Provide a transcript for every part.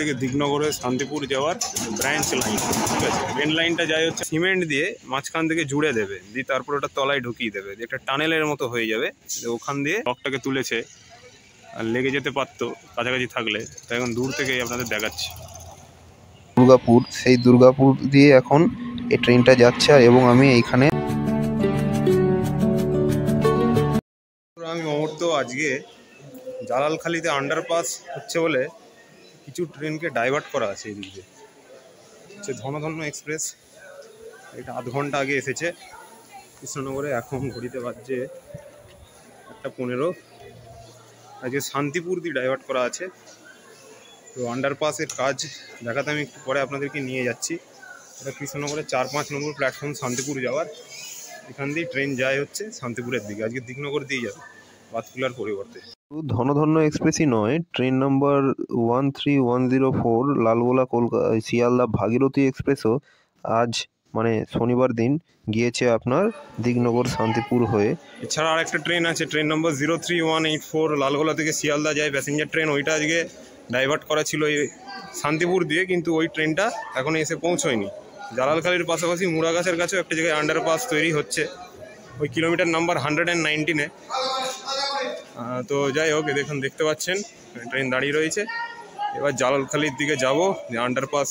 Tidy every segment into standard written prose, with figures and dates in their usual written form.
থেকে দিগনগরে শান্তিপুর যাওয়ার branch line, ঠিক আছে। মেন লাইনটা যায় হচ্ছে সিমেন্ট দিয়ে মাঝখান থেকে জুড়ে দেবে, দিয়ে তারপর ওটা তলায় ঢুকিয়ে দেবে, একটা টানেলের মতো হয়ে যাবে। ওখান দিয়ে ব্লকটাকে তুলেছে, আর লেগে যেতে পারতো কাছাকাছি থাকলে, তাই এখন দূর থেকেই আপনাদের দেখাচ্ছি। দুর্গাপুর, সেই দুর্গাপুর দিয়ে এখন এই ট্রেনটা যাচ্ছে, এবং আমি এইখানে মুহূর্ত আজকে জালালখালিতে আন্ডারপাস হচ্ছে বলে কিছু ট্রেনকে ডাইভার্ট করা আছে এই দিক দিয়ে। হচ্ছে ধনধন্য এক্সপ্রেস, এটা আধ ঘন্টা আগে এসেছে কৃষ্ণনগরে, এখন ঘড়িতে বাজছে 1:15। আজকে শান্তিপুর দিয়ে ডাইভার্ট করা আছে। তো আন্ডারপাসের কাজ দেখাতে আমি একটু পরে আপনাদেরকে নিয়ে যাচ্ছি। এটা কৃষ্ণনগরের 4-5 নম্বর প্ল্যাটফর্ম শান্তিপুর যাওয়ার, এখান দিয়ে ট্রেন যায় হচ্ছে শান্তিপুরের দিকে, আজকে দিগনগর দিয়ে যাবে বাতকুলার পরিবর্তে। ধনধন্য এক্সপ্রেসই নয়, ট্রেন নাম্বার 13104 লালগোলা কলকাতা শিয়ালদা ভাগীরথী এক্সপ্রেসও আজ মানে শনিবার দিন গিয়েছে আপনার দিগনগর শান্তিপুর হয়ে। এছাড়া আর একটা ট্রেন আছে, ট্রেন নম্বর 03184 লালগোলা থেকে শিয়ালদা যায় প্যাসেঞ্জার ট্রেন, ওইটা আজকে ডাইভার্ট করা ছিল এই শান্তিপুর দিয়ে, কিন্তু ওই ট্রেনটা এখনো এসে পৌঁছয়নি। জালালখালির পাশাপাশি মুড়াগাছের কাছেও একটা জায়গায় আন্ডারপাস তৈরি হচ্ছে, ওই কিলোমিটার নাম্বার 119-এ। তো যাই হোক, দেখুন দেখতে পাচ্ছেন ট্রেন দাঁড়িয়ে রয়েছে। এবার জালালখালির দিকে যাব, যে আন্ডারপাস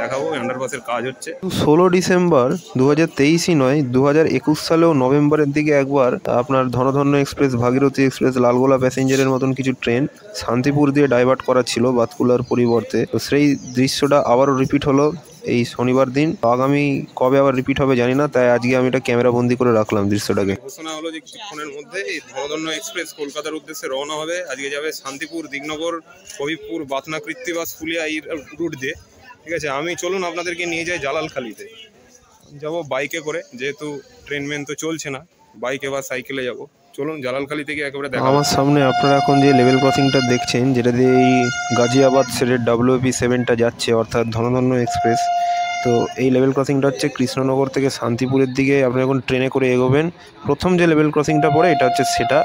দেখাবো, আন্ডারপাসের কাজ হচ্ছে। 16 ডিসেম্বর 2023ই নয়, 2021 সালেও নভেম্বরের দিকে একবার আপনার ধনধন্য এক্সপ্রেস, ভাগীরথী এক্সপ্রেস, লালগোলা প্যাসেঞ্জারের মতন কিছু ট্রেন শান্তিপুর দিয়ে ডাইভার্ট করা ছিল বাতকুলার পরিবর্তে। তো সেই দৃশ্যটা আবারও রিপিট হলো এই শনিবার দিন। আগামী কবে আবার রিপিট হবে জানি না, তাই আজকে আমি এটা ক্যামেরা বন্দি করে রাখলাম দৃশ্যটাকে। ঘোষণা হলো যে কিছুক্ষণের মধ্যে এই ধনধন্য এক্সপ্রেস কলকাতার উদ্দেশ্যে রওনা হবে। আজকে যাবে শান্তিপুর, দিগনগর, কবিপুর, বাতনা, কৃত্তিবাস, ফুলিয়া এই রুট দিয়ে, ঠিক আছে। আমি চলুন আপনাদেরকে নিয়ে যাই জালালখালিতে। যাব বাইকে করে, যেহেতু ট্রেন মেন তো চলছে না, বাইকে বা সাইকেলে যাব। চলুন জালালখালি থেকে একেবারে দেখা। আমার সামনে আপনারা এখন যে লেভেল ক্রসিংটা দেখছেন, যেটা দিয়ে এই গাজিয়াবাদ সেটের WP7টা যাচ্ছে, অর্থাৎ ধনধন্য এক্সপ্রেস। তো এই লেভেল ক্রসিংটা হচ্ছে কৃষ্ণনগর থেকে শান্তিপুরের দিকে আপনি এখন ট্রেনে করে এগোবেন। প্রথম যে লেভেল ক্রসিংটা পড়ে এটা হচ্ছে সেটা,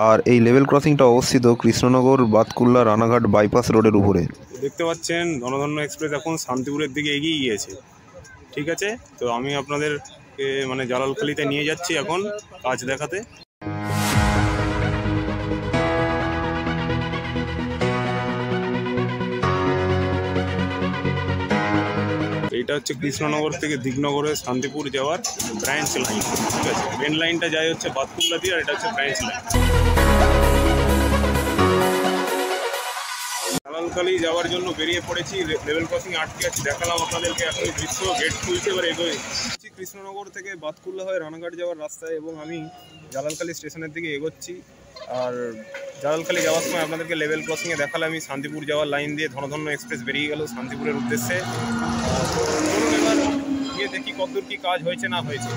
আর এই লেভেল ক্রসিংটা অবস্থিত কৃষ্ণনগর বাতকুল্লা রানাঘাট বাইপাস রোডের উপরে। দেখতে পাচ্ছেন ধনধন্য এক্সপ্রেস এখন শান্তিপুরের দিকে এগিয়ে গিয়েছে, ঠিক আছে। তো আমি আপনাদেরকে মানে জালালখালিতে নিয়ে যাচ্ছি এখন কাজ দেখাতে। এটা হচ্ছে কৃষ্ণনগর থেকে দিগনগরে শান্তিপুর যাওয়ার ব্রাঞ্চ লাইন, ঠিক আছে। মেন লাইনটা যায় হচ্ছে বাতকুল্লা দিয়ে, আর এটা হচ্ছে ব্রাঞ্চ লাইন। জালালখালি যাওয়ার জন্য বেরিয়ে পড়েছি, লেভেল ক্রসিং আটকে আছি, দেখালাম আপনাদেরকে এখন দৃশ্য, গেট খুলছে, এবার এগোই। কৃষ্ণনগর থেকে বাতকুল্লা হয়ে রানাঘাট যাওয়ার রাস্তায়, এবং আমি জালালখালি স্টেশনের দিকে এগোচ্ছি। আর জালালখালি যাওয়ার সময় আপনাদেরকে লেভেল ক্রসিংয়ে দেখালে আমি শান্তিপুর যাওয়ার লাইন দিয়ে ধনধন্য এক্সপ্রেস বেরিয়ে গেল শান্তিপুরের উদ্দেশ্যে। চলুন এবার গিয়ে দেখি কতদূর কি কাজ হয়েছে না হয়েছে।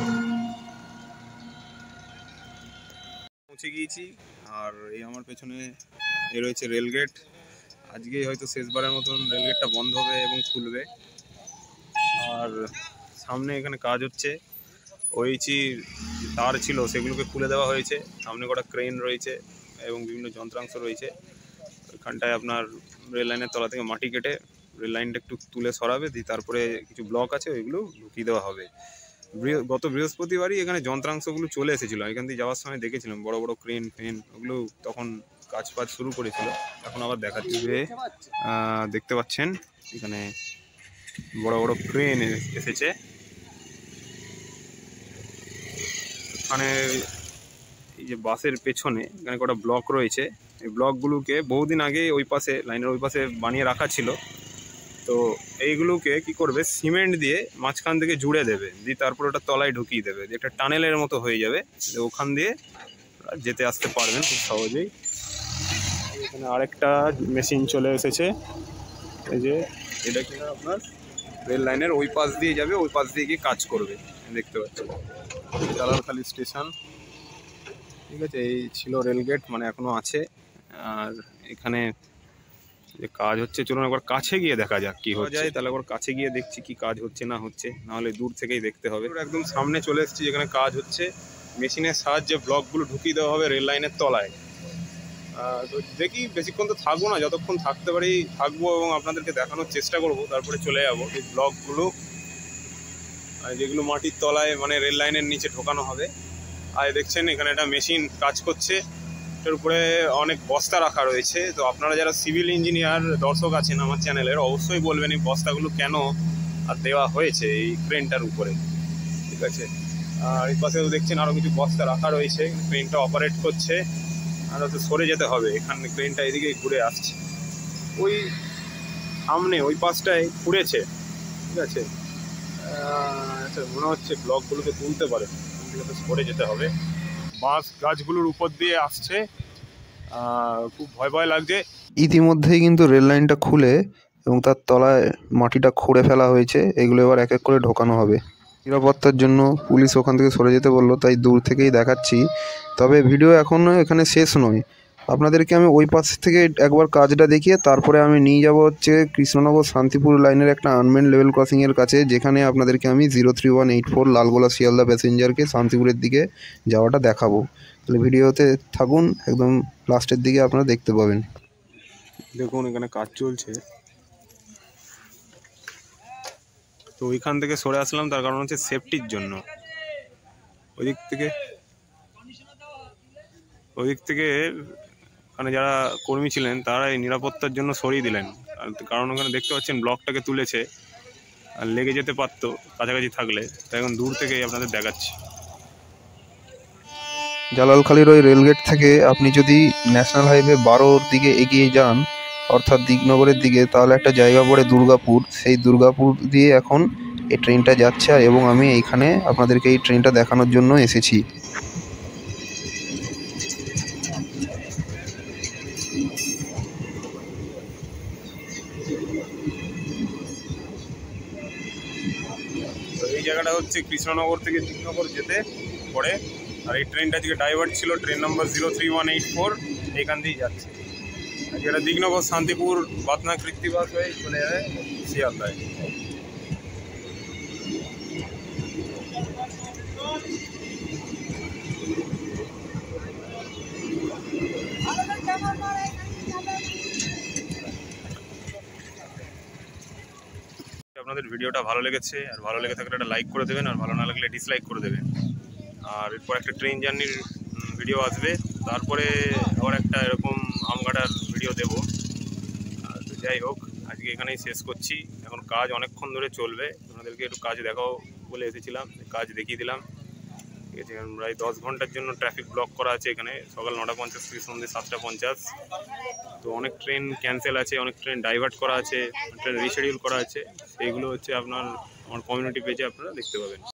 পৌঁছে গিয়েছি, আর এই আমার পেছনে এ রয়েছে রেলগেট। আজকেই হয়তো শেষবারের মতন রেলগেটটা বন্ধ হবে এবং খুলবে। আর সামনে এখানে কাজ হচ্ছে, ওইচি তার ছিল সেগুলোকে খুলে দেওয়া হয়েছে। সামনে কটা ক্রেন রয়েছে এবং বিভিন্ন যন্ত্রাংশ রয়েছে। ওইখানটায় আপনার রেল লাইনের তলা থেকে মাটি কেটে রেল লাইনটা একটু তুলে সরাবে, দিয়ে তারপরে কিছু ব্লক আছে ওইগুলো ঢুকিয়ে দেওয়া হবে। গত বৃহস্পতিবারই এখানে যন্ত্রাংশগুলো চলে এসেছিলো, এখান থেকে যাওয়ার সময় দেখেছিলাম বড় বড় ক্রেন ফেন, ওগুলো তখন কাজ ফাজ শুরু করেছিল। এখন আবার দেখাচ্ছি যে দেখতে পাচ্ছেন এখানে বড় বড় ক্রেন এসেছে। এখানে এই যে বাসের পেছনে এখানে কটা ব্লক রয়েছে, এই ব্লকগুলোকে বহুদিন আগে ওই পাশে লাইনের ওই পাশে বানিয়ে রাখা ছিল। তো এইগুলোকে কি করবে, সিমেন্ট দিয়ে মাঝখান থেকে জুড়ে দেবে, দিয়ে তারপর ওটা তলায় ঢুকিয়ে দেবে, একটা টানেলের মতো হয়ে যাবে। ওখান দিয়ে যেতে আসতে পারবেন খুব সহজেই। এখানে আরেকটা মেশিন চলে এসেছে, এই যে এটা কিনা আপনার রেল লাইনের ওই পাশ দিয়ে যাবে, ওই পাশ দিয়ে গিয়ে কাজ করবে। দেখতে পাচ্ছেন জালালখালি স্টেশন, ঠিক আছে। এই ছিল রেলগেট, মানে এখনো আছে। আর এখানে যে কাজ হচ্ছে, চলুন একবার কাছে গিয়ে দেখা যাক কি হয়ে যায়। তাহলে একবার কাছে গিয়ে দেখছি কি কাজ হচ্ছে না হচ্ছে, নাহলে দূর থেকেই দেখতে হবে। একদম সামনে চলে এসেছি যেখানে কাজ হচ্ছে, মেশিনের সাহায্যে ব্লকগুলো ঢুকিয়ে দেওয়া হবে রেল লাইনের তলায়। তো দেখি বেশিক্ষণ তো থাকবো না, যতক্ষণ থাকতে পারি থাকবো এবং আপনাদেরকে দেখানোর চেষ্টা করব, তারপরে চলে যাবো। এই ব্লকগুলো যেগুলো মাটির তলায় মানে রেল লাইনের নিচে ঢোকানো হবে। আর দেখছেন এখানে একটা মেশিন কাজ করছে, এটার উপরে অনেক বস্তা রাখা রয়েছে। তো আপনারা যারা সিভিল ইঞ্জিনিয়ার দর্শক আছেন আমার চ্যানেলের, অবশ্যই বলবেন এই বস্তাগুলো কেন আর দেওয়া হয়েছে এই ক্রেনটার উপরে, ঠিক আছে। আর এই পাশেও দেখছেন আরও কিছু বস্তা রাখা রয়েছে, ক্রেনটা অপারেট করছে। আর হয়তো সরে যেতে হবে, এখানে ক্রেনটা এদিকে ঘুরে আসছে, ওই সামনে ওই পাশটায় ঘুরেছে, ঠিক আছে। আচ্ছা, মনে হচ্ছে ব্লকগুলোকে তুলতে পারে, সরে যেতে হবে। বাঁশ গাছগুলোর উপর দিয়ে আসছে, খুব ভয় ভয় লাগছে। ইতিমধ্যেই কিন্তু রেল লাইনটা খুলে এবং তার তলায় মাটিটা খুঁড়ে ফেলা হয়েছে, এগুলো এবার এক এক করে ঢোকানো হবে। নিরাপত্তার জন্য পুলিশ ওখান থেকে সরে যেতে বললো, তাই দূর থেকেই দেখাচ্ছি। তবে ভিডিও এখনও এখানে শেষ নয়, আপনাদেরকে আমি ওই পাশ থেকে একবার কাজটা দেখিয়ে তারপরে আমি নিয়ে যাব হচ্ছে কৃষ্ণনগর শান্তিপুর লাইনের একটা আনমেন লেভেল ক্রসিংয়ের কাছে, যেখানে আপনাদেরকে আমি 03184 লালগোলা শিয়ালদা প্যাসেঞ্জারকে শান্তিপুরের দিকে যাওয়াটা দেখাবো। তাহলে ভিডিওতে থাকুন, একদম লাস্টের দিকে আপনারা দেখতে পাবেন। দেখুন এখানে কাজ চলছে, তো ওইখান থেকে সরে আসলাম, তার কারণ হচ্ছে সেফটির জন্য। ওইদিক থেকে ওখানে যারা কর্মী ছিলেন তারা এই নিরাপত্তার জন্য সরিয়ে দিলেন, কারণ ওখানে দেখতে পাচ্ছেন ব্লকটাকে তুলেছে, আর লেগে যেতে পারতো কাছাকাছি থাকলে, তাই এখন দূর থেকেই আপনাদের দেখাচ্ছি। জালালখালির ওই রেলগেট থেকে আপনি যদি ন্যাশনাল হাইওয়ে 12-র দিকে এগিয়ে যান, অর্থাৎ দিগনগরের দিকে, তাহলে একটা জায়গা পড়ে দুর্গাপুর। সেই দুর্গাপুর দিয়ে এখন এই ট্রেনটা যাচ্ছে, আর এবং আমি এইখানে আপনাদেরকে এই ট্রেনটা দেখানোর জন্য এসেছি। তো এই জায়গাটা হচ্ছে কৃষ্ণনগর থেকে দিগনগর যেতে পড়ে, আর এই ট্রেনটা আজকে ডাইভার্ট ছিল, ট্রেন নম্বর 03184, এখান দিয়েই যাচ্ছে। আর যেটা দিগনগর শান্তিপুর বাতনা কৃত্তিবাস হয়ে চলে যায় শিয়ালদায়। আপনাদের ভিডিওটা ভালো লেগেছে, আর ভালো লেগে থাকলে একটা লাইক করে দেবেন, আর ভালো না লাগলে ডিসলাইক করে দেবেন। আর এরপর একটা ট্রেন জার্নির ভিডিও আসবে, তারপরে আবার একটা এরকম আমঘাটার ভিডিও দেবো। তো যাই হোক, আজকে এখানেই শেষ করছি। এখন কাজ অনেকক্ষণ ধরে চলবে, আপনাদেরকে একটু কাজ দেখাও বলে এসেছিলাম, কাজ দেখিয়ে দিলাম, ঠিক আছে। প্রায় 10 ঘন্টার জন্য ট্রাফিক ব্লক করা আছে এখানে, সকাল 9:50 থেকে সন্ধ্যে 7:50। তো অনেক ট্রেন ক্যান্সেল আছে, অনেক ট্রেন ডাইভার্ট করা আছে, ট্রেন রিশিডিউল করা আছে, সেইগুলো হচ্ছে আপনার আমার কমিউনিটি পেজে আপনারা দেখতে পাবেন।